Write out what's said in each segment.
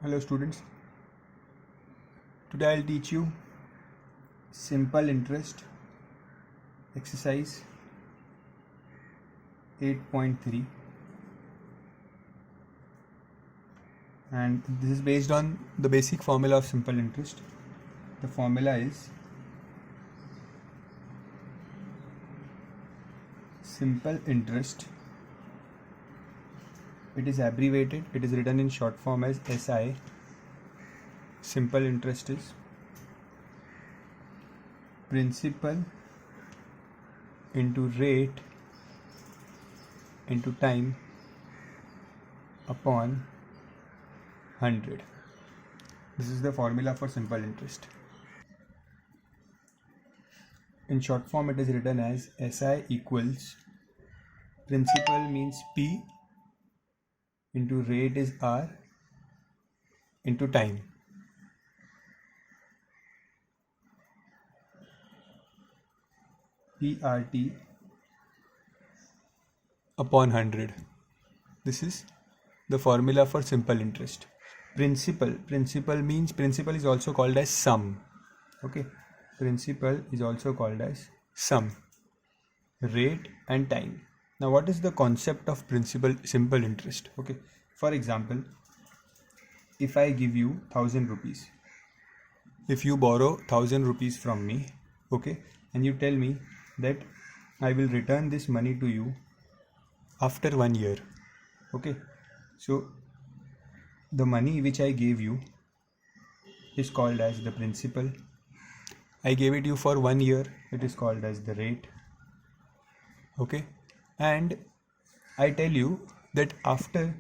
Hello students, today I'll teach you simple interest exercise 8.3, and this is based on the basic formula of simple interest. The formula is simple interest. It is abbreviated, it is written in short form as SI. Simple interest is principal into rate into time upon 100. This is the formula for simple interest. In short form, it is written as SI equals principal means P into rate is R into time. PRT upon 100. This is the formula for simple interest. Principal means principal is also called as sum. Okay, principal is also called as sum, rate and time. Now what is the concept of simple interest? Okay, for example, if I give you 1000 rupees, if you borrow 1000 rupees from me, okay, and you tell me that I will return this money to you after 1 year, okay, so the money which I gave you is called as the principal. I gave it you for 1 year, it is called as the rate. Okay, and I tell you that after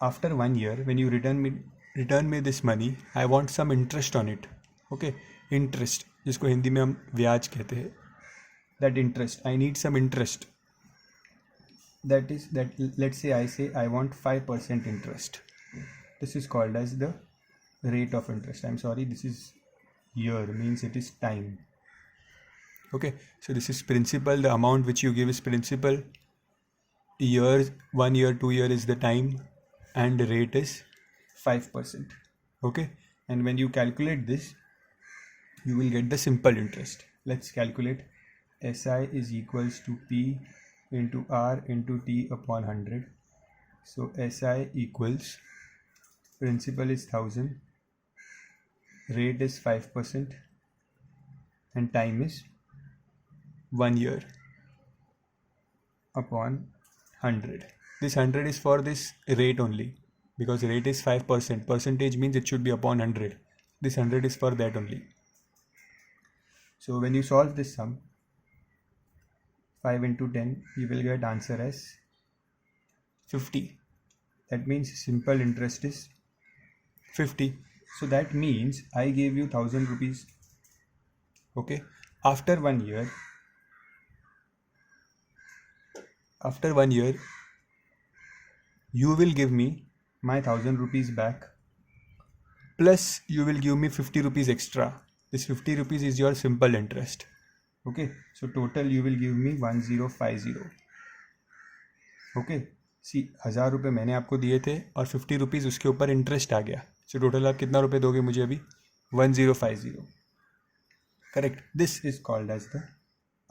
1 year, when you return me this money, I want some interest on it. Okay, interest, जिसको हिंदी में हम ब्याज कहते हैं, that interest, I need some interest. That is that, let's say I want 5% interest. This is called as the rate of interest. I'm sorry, this is year, means it is time. Okay, so this is principal, the amount which you give is principal, years, 1 year, 2 year is the time, and the rate is 5%. Okay, and when you calculate this, you will get the simple interest. Let's calculate. SI is equals to P into R into T upon 100. So SI equals principal is 1000, rate is 5%, and time is 1 year upon 100. This 100 is for this rate only, because rate is 5%. Percentage means it should be upon 100. This 100 is for that only. So when you solve this sum, 5 into 10, you will get answer as 50. That means simple interest is 50. So that means I gave you 1000 rupees. Okay, after 1 year, you will give me my 1000 rupees back, plus you will give me 50 rupees extra. This 50 rupees is your simple interest. Okay, so total you will give me 1050. Okay, सी 1000 रुपये मैंने आपको दिए थे और 50 rupees उसके ऊपर interest आ गया. So total आप कितना रुपये दोगे मुझे अभी? 1050. Correct. This is called as the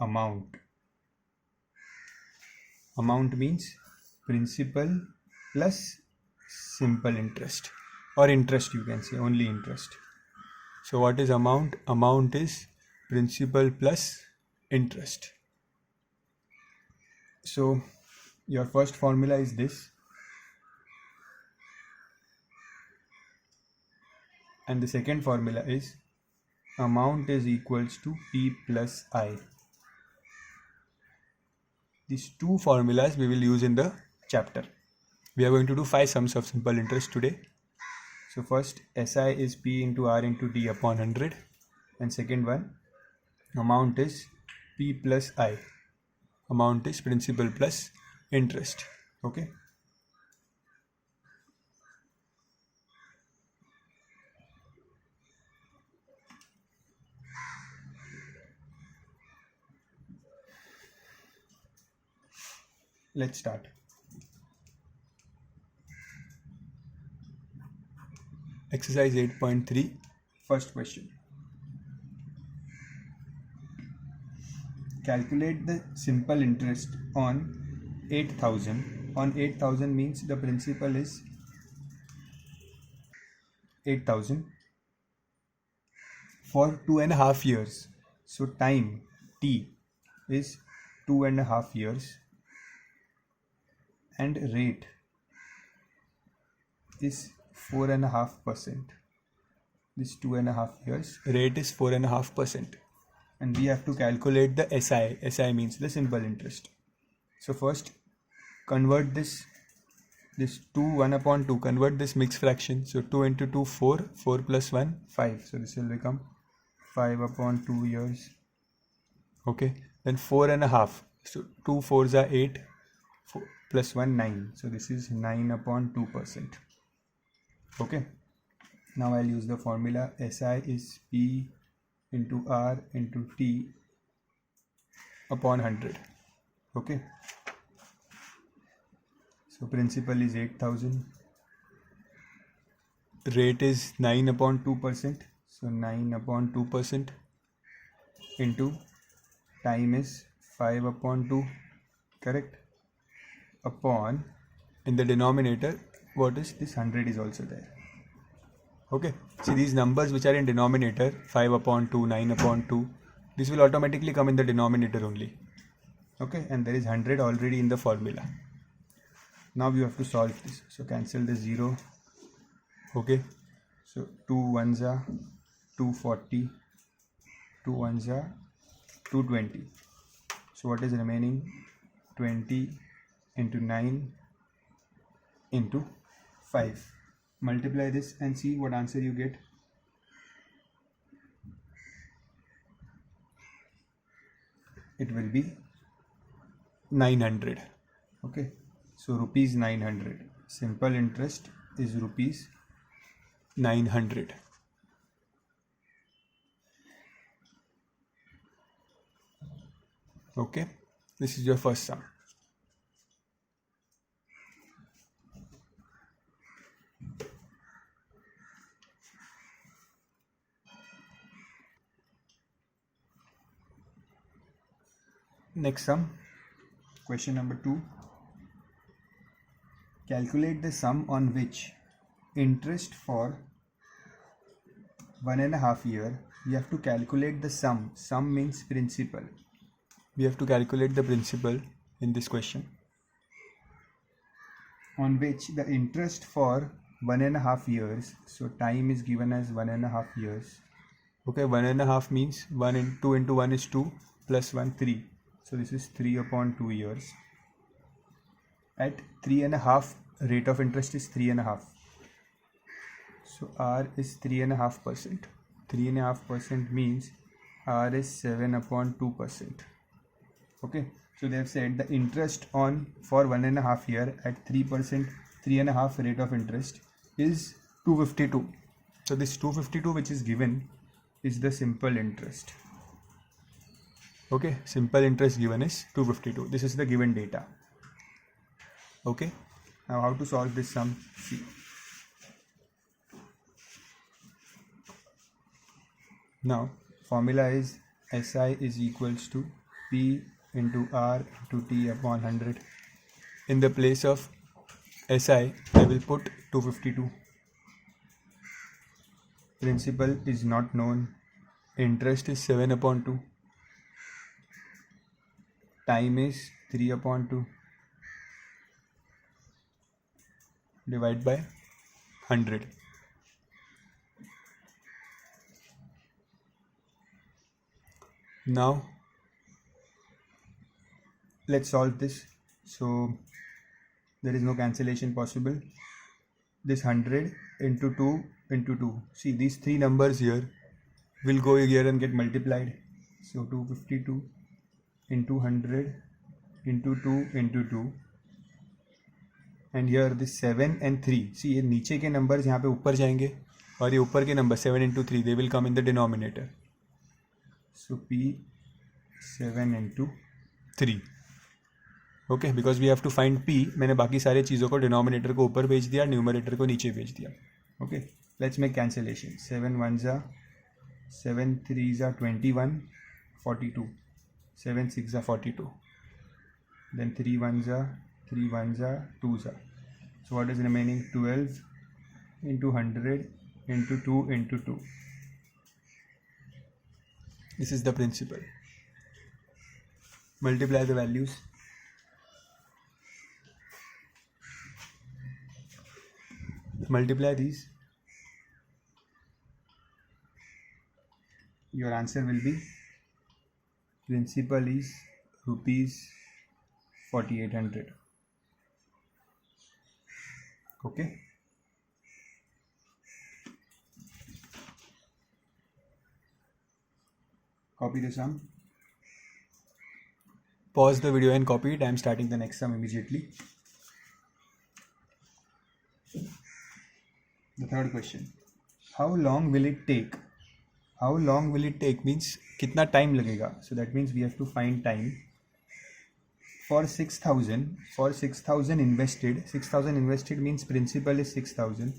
amount. Amount means principal plus simple interest, or interest, you can say only interest. So what is amount? Amount is principal plus interest. So your first formula is this, and the second formula is amount is equals to P plus I. These two formulas we will use in the chapter. We are going to do 5 sums of simple interest today. So first, SI is P into R into T upon 100, and second one, amount is P plus I. Amount is principal plus interest. Okay. Let's start. exercise 8.3, first question. Calculate the simple interest on 8,000. On 8,000 means the principal is 8,000 for 2.5 years. So time t is 2.5 years and rate is 4.5%. This 2.5 years rate is 4.5%, and we have to calculate the SI. SI means the simple interest. So first convert this 2 1 upon 2, convert this mixed fraction. So 2 into 2 4, 4 plus 1 5, so this will become 5 upon 2 years. Okay, then 4.5, so 2 4s are 8, 4 plus 1 9, so this is 9 upon 2%. Okay, now I'll use the formula. SI is P into R into T upon 100. Okay, so principal is 8,000, rate is 9 upon 2%, so 9 upon 2% into time is 5 upon 2, correct, upon, in the denominator, what is this? 100 is also there. Okay, see these numbers which are in denominator, 5 upon 2, 9 upon 2, this will automatically come in the denominator only. Okay, and there is 100 already in the formula. Now you have to solve this, so cancel the 0. Okay, so 2 1s are 240, 2 1s are 220, so what is remaining? 20 into 9 into 5. Multiply this and see what answer you get. It will be 900. Okay, so rupees 900. Simple interest is rupees 900. Okay, this is your first sum. Next sum, question number 2. Calculate the sum on which interest for 1.5 year. We have to calculate the sum. Sum means principal. We have to calculate the principal in this question, on which the interest for 1.5 years, so time is given as 1.5 years. Okay, 1.5 means 1 and 2 into 1 is 2 plus 1 3, so this is 3 upon 2 years. At 3.5, rate of interest is 3.5, so R is 3.5%. 3.5% means R is 7 upon 2%. Okay, so they have said the interest on for 1.5 year at 3%, 3.5 rate of interest is 252. So this 252 which is given is the simple interest. Okay, simple interest given is 252. This is the given data. Okay, now how to solve this sum? See, now formula is SI is equals to P into R into T upon 100. In the place of SI I will put 252. Principal is not known, interest is 7 upon 2, time is 3 upon 2, divide by 100. Now let's solve this. So there is no cancellation possible. This 100 into 2 into 2. See, these three numbers here will go here and get multiplied. So 252 into 100 into 2 into 2. And here this 7 and 3. See, ये नीचे के numbers यहाँ पे ऊपर जाएंगे और ये ऊपर के number 7 into 3 they will come in the denominator. So P 7 into 3. Okay, because we have to find P. मैंने बाकी सारे चीज़ों को denominator को ऊपर भेज दिया, numerator को नीचे भेज दिया. Okay, Let's make cancellation. 7 1s are 7 3s are 21, 42. 7 6 are 42. Then 3 1s are 2s are. So what is remaining? 12 into 100 into 2 into 2. This is the principle. Multiply the values. Multiply these. Your answer will be, principal is rupees 4800. Okay. Copy the sum. Pause the video and copy it. I am starting the next sum immediately. The third question. How long will it take? How long will it take means कितना time लगेगा. So that means we have to find time. For 6,000 invested. 6,000 invested means principal is 6,000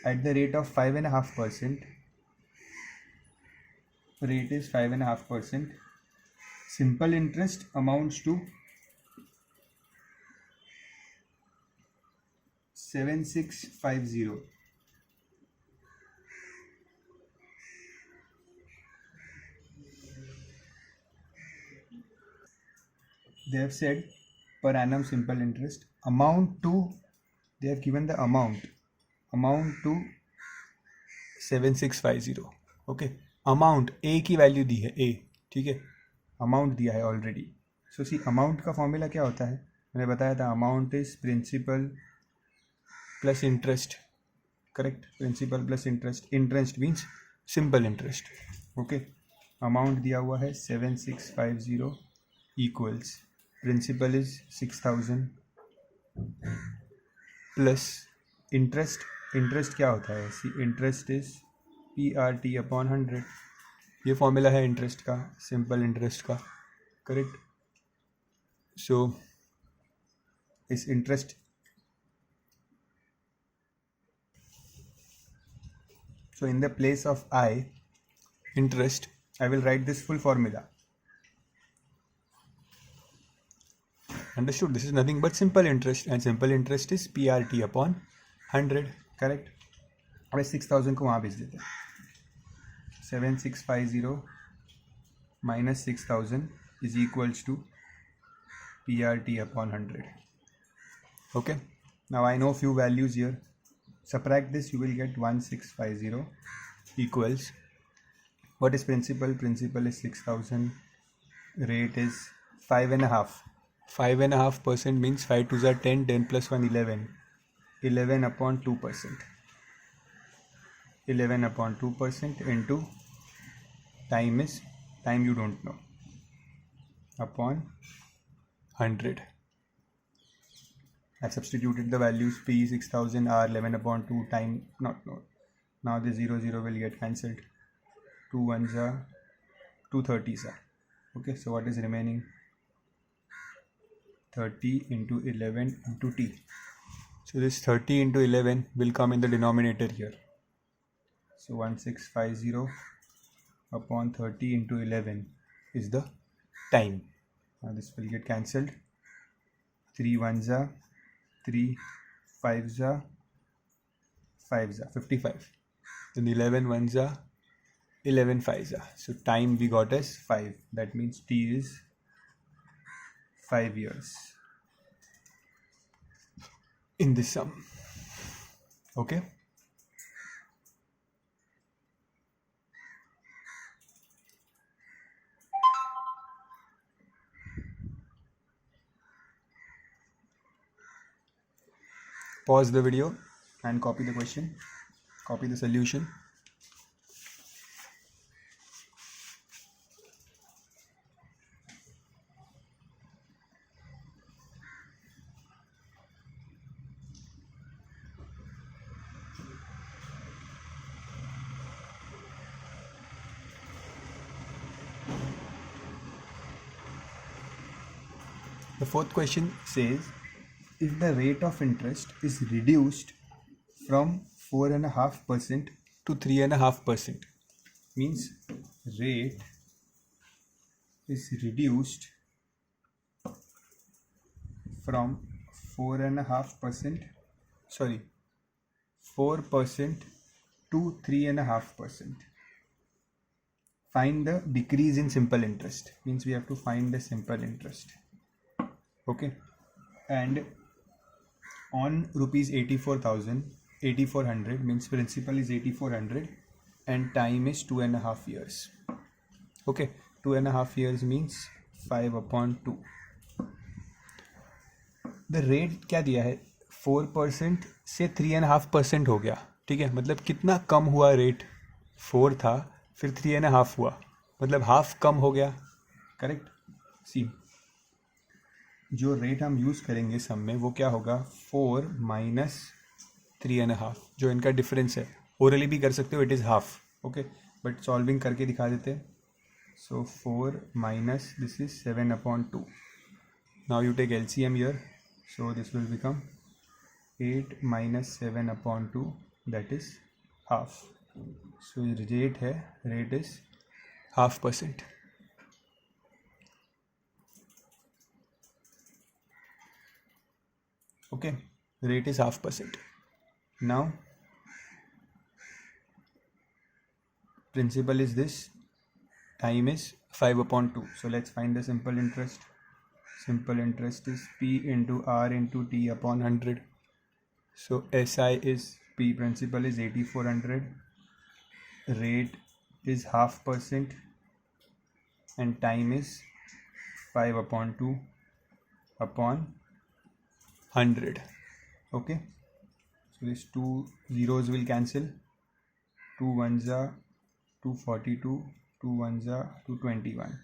at the rate of 5.5%. Rate is 5.5%. Simple interest amounts to 7650. They have said per annum simple interest amount to, they have given the amount to 7650. Okay, amount A की value दी है A, ठीक है, amount दिया है already. So see amount का formula क्या होता है, मैंने बताया था, amount is principal plus interest. Correct, principal plus interest. Interest means simple interest. Okay, amount दिया हुआ है 7650 equals principal is 6000 plus interest. Interest क्या होता है, see interest is PRT upon 100. ये फॉर्मूला है इंटरेस्ट का, सिंपल इंटरेस्ट का. करेक्ट. सो इस interest, so in the place of I, interest, I will write this full formula. Understood? This is nothing but simple interest, and simple interest is PRT upon 100. Correct. अब 6000 को वहाँ भेज देते हैं. 7650 minus 6000 is equals to PRT upon 100. Okay. Now I know few values here. Subtract this, you will get 1650 equals, what is principal? Principal is 6000. Rate is 5.5. 5.5% means 5 2s are 10, 10 plus 1 11. 11 upon 2%. 11 upon 2% into time is, time you don't know, upon 100. I substituted the values. P 6000, R 11 upon 2, time not known. Now the 0 0 will get cancelled. 2 1s are 2 30s are. Okay, so what is remaining? 30 into 11 into T. So this 30 into 11 will come in the denominator here. So 1650 upon 30 into 11 is the time. Now this will get cancelled. 3 1s are 3, 5s are 5s are 55. Then 11 1s are 11 5s are. So time we got as 5. That means T is 5 years in this sum. Okay. Pause the video and copy the question, copy the solution. The fourth question says, if the rate of interest is reduced from 4.5% to 3.5%. Means rate is reduced from 4.5%, 4% to 3.5%. Find the decrease in simple interest. Means we have to find the simple interest. Okay, and on rupees 8400 means principal is 8400 and time is 2.5 years. Okay, 2.5 years means 5/2. The rate क्या दिया है, 4% से 3.5% हो गया. ठीक है, मतलब कितना कम हुआ रेट, 4 था फिर 3.5 हुआ, मतलब हाफ कम हो गया. करेक्ट. सी जो रेट हम यूज़ करेंगे सम में वो क्या होगा, 4 माइनस 3.5 जो इनका डिफरेंस है. ओरली भी कर सकते हो, it is half. Okay, but solving करके दिखा देते हैं. So 4 minus this is 7/2. Now you take LCM here. So this will become 8 minus 7/2, that is half. So rate है, rate is 0.5%. Okay, rate is 0.5%. Now principal is this, time is 5/2. So let's find the simple interest. Simple interest is P into R into T upon 100. So SI is P, principal is 8400, rate is 0.5% and time is 5/2 upon 100. Okay, so these two zeros will cancel. 2 ones are 242, 2 ones are 221.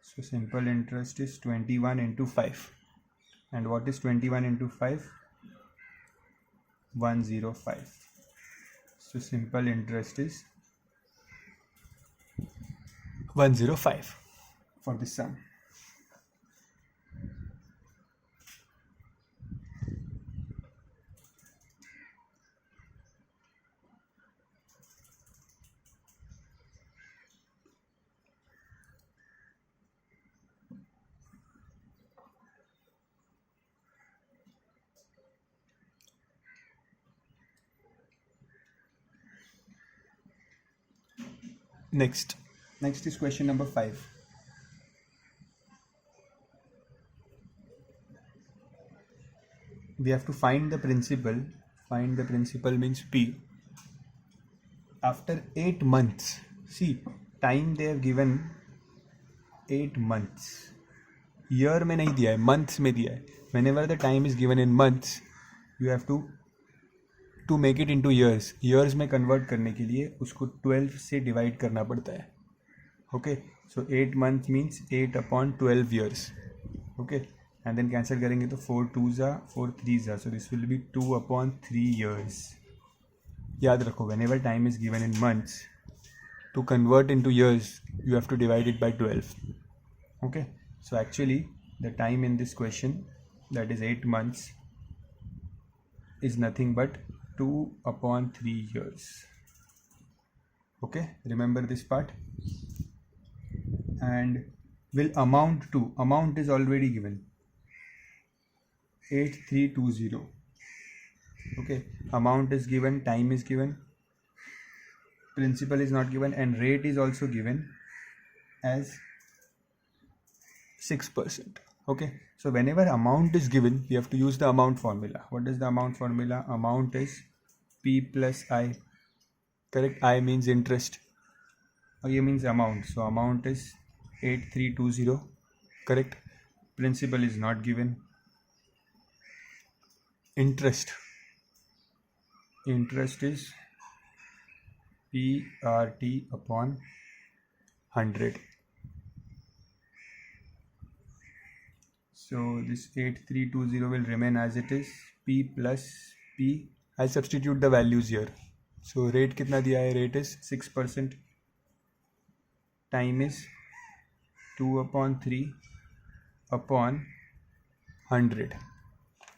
So simple interest is 21 into 5. And what is 21 into 5? 105. So simple interest is 105 for this sum. Next is question number 5. We have to find the principal. Find the principal means P. After 8 months. See, time they have given 8 months. Year में नहीं दिया है, months में दिया है. Whenever the time is given in months, you have to make it into years. Years में convert करने के लिए उसको 12 से divide करना पड़ता है. Okay, so 8 months means 8/12 years. Okay, and then cancel करेंगे तो 4 2s are 4 3s are, so this will be 2/3 years. याद रखो, whenever time is given in months, to convert into years you have to divide it by 12. Okay, so actually the time in this question, that is 8 months, is nothing but 2/3 years. Okay, remember this part. And will amount to, amount is already given, 8320. Okay, amount is given, time is given, principal is not given, and rate is also given as 6%. Okay, so whenever amount is given, we have to use the amount formula. What is the amount formula? Amount is P plus I. Correct. I means interest, I means amount, so amount is 8320. Correct. Principal is not given. Interest is PRT upon 100. So this 8320 will remain as it is, P plus P. I substitute the values here. So rate कितना दिया है? Rate is 6%. Time is 2/3 upon 100.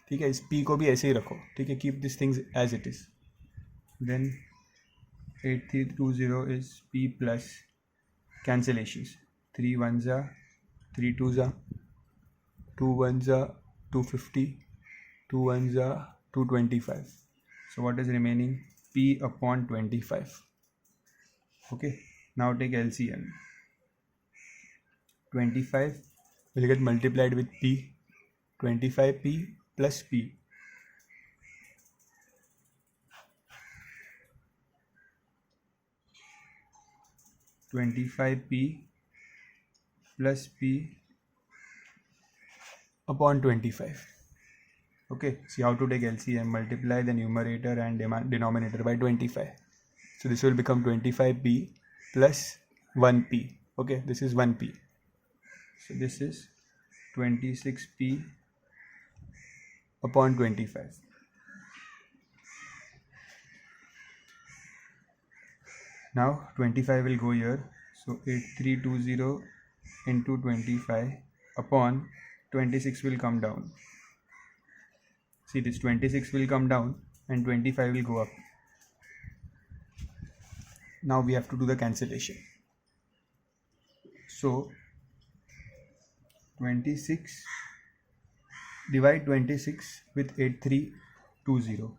ठीक है, इस P को भी ऐसे ही रखो. ठीक है, keep these things as it is. then 8320 is P plus cancellations. 3 ones are 3 twos are 2 ones are 250, 2 ones are 225. So what is remaining? P upon 25. Okay, now take LCM. 25 will get multiplied with P. 25P plus P. 25P plus P upon 25. Okay, see how to take LCM. Multiply the numerator and denominator by 25. So this will become 25P plus 1P. Okay, this is 1P. So this is 26P upon 25. Now 25 will go here. So 8320 into 25 upon 26 will come down. See, this 26 will come down and 25 will go up. Now we have to do the cancellation. So 26, divide 26 with 8320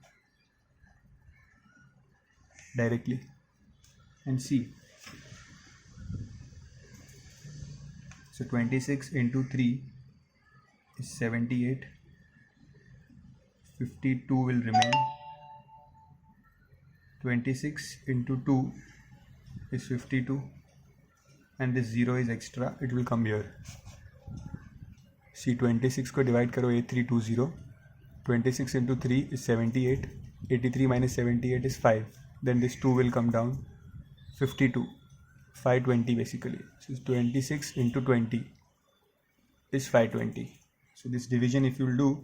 directly and see. So 26 into 3 is 78. 52 will remain. 26 into 2 is 52 and this 0 is extra, it will come here. See, 26 को divide करो 8320. 26 into 3 is 78. 83 minus 78 is 5. Then this 2 will come down. 52. 520 basically. So 26 into 20 is 520. So this division if you will do,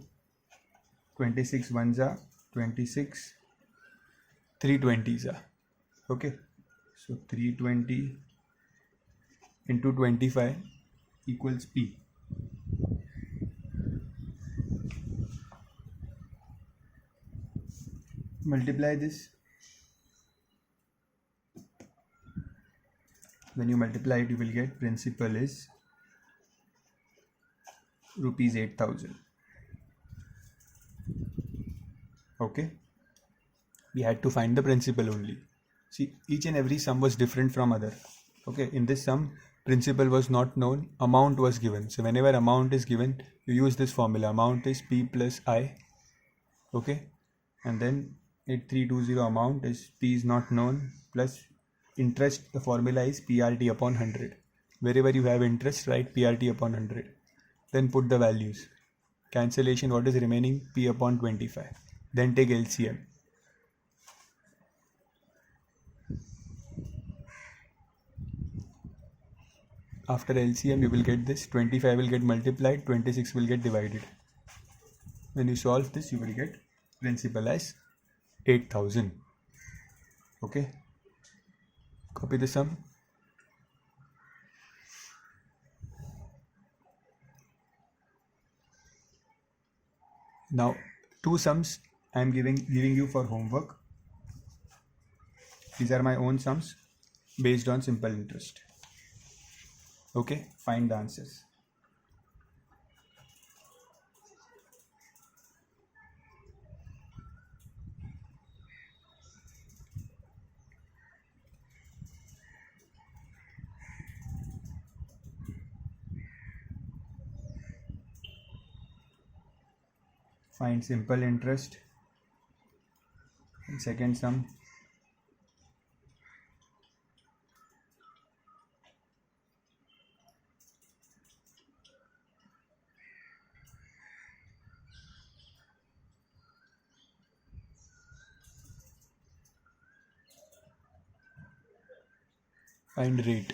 26 ones are 26, 320s are. Okay. So 320 into 25 equals P. Multiply this. When you multiply it, you will get principal is rupees 8,000. Okay. We had to find the principal only. See, each and every sum was different from other. Okay. In this sum, principal was not known, amount was given. So whenever amount is given, you use this formula. Amount is P plus I. Okay. And then 8320 amount is P is not known plus interest. The formula is PRT upon 100. Wherever you have interest, write PRT upon 100. Then put the values. Cancellation, what is remaining? P upon 25. Then take LCM. After LCM, you will get this. 25 will get multiplied, 26 will get divided. When you solve this, you will get principal as 8,000. Okay. Copy the sum. Now, two sums I am giving you for homework. These are my own sums based on simple interest. Okay, find the answers. Find simple interest. And second sum. Find rate.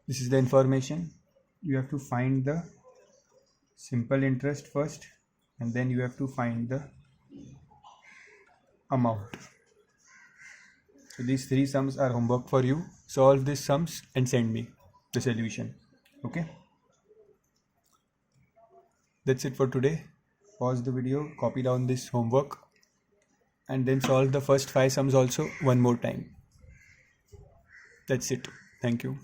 This is the information. You have to find the simple interest first, and then you have to find the amount. So these three sums are homework for you. Solve these sums and send me the solution. Okay, that's it for today. Pause the video, copy down this homework, and then solve the first 5 sums also one more time. That's it. Thank you.